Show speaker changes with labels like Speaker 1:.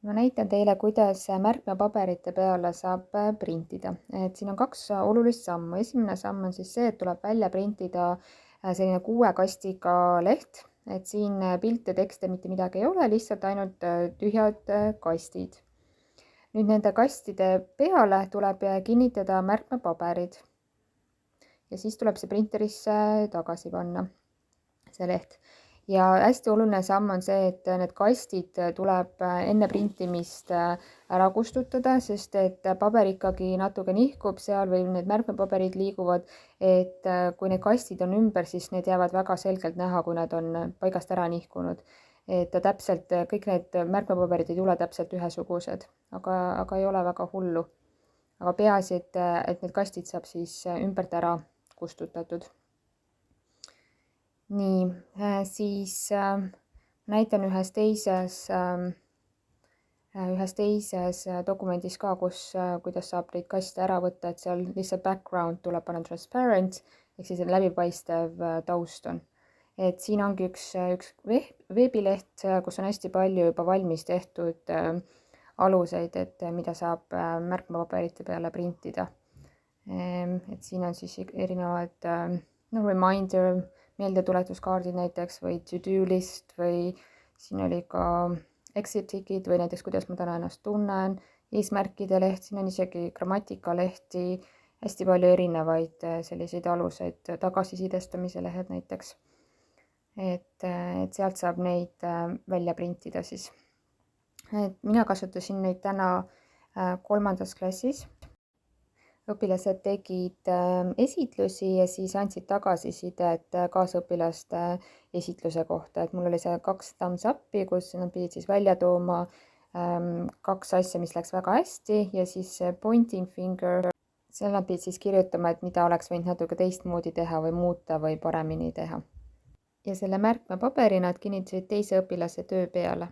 Speaker 1: Ma näitan teile, kuidas märkmepaberite peale saab printida. Siin on kaks olulist sammu. Esimene samm on siis see, et tuleb välja printida selline 6 kastiga leht. Siin pilte, tekste, mitte midagi ei ole, lihtsalt ainult tühjad kastid. Nüüd nende kastide peale tuleb kinnitada märkmepaberid. Ja siis tuleb see printerisse tagasi panna, see leht. Ja hästi oluline samm on see, et need kastid tuleb enne printimist ära kustutada, sest et paber ikkagi natuke nihkub seal või need märkmepaberid liiguvad, et kui need kastid on ümber, siis need jäävad väga selgelt näha, kui nad on paigast ära nihkunud. Et täpselt kõik need märkmepaberid ei tule täpselt ühesugused, aga ei ole väga hullu. Aga peaasi, et need kastid saab siis ümbert ära kustutatud. Nii, siis näitan ühes teises dokumendis ka, kuidas saab neid kaste ära võtta, et seal lihtsalt background tuleb panna transparent, ehk siis läbipaistev taust on. Et siin ongi üks veebileht, kus on hästi palju juba valmis tehtud aluseid, et mida saab märkmepaberite peale printida. Et siin on siis erinevad reminder, meeldetuletuskaardid näiteks või to-do list või siin oli ka exit ticket või näiteks kuidas ma täna ennast tunnen, eesmärkide leht, siin on isegi grammatikalehti, hästi palju erinevaid selliseid aluseid, tagasisidestamise lehed näiteks. Et sealt saab neid välja printida siis. Et mina kasutasin neid täna 3. klassis. Õpilased tegid esitlusi ja siis andsid tagasisidet kaasõpilaste esitluse kohta, et mul oli see 2 thumbs up'i, kus nad pidid siis välja tooma 2 asja, mis läks väga hästi ja siis pointing finger, seal nad pidid siis kirjutama, et mida oleks võinud natuke teistmoodi teha või muuta või paremini teha. Ja selle märkmepaberi nad kinnitasid teise õpilase töö peale.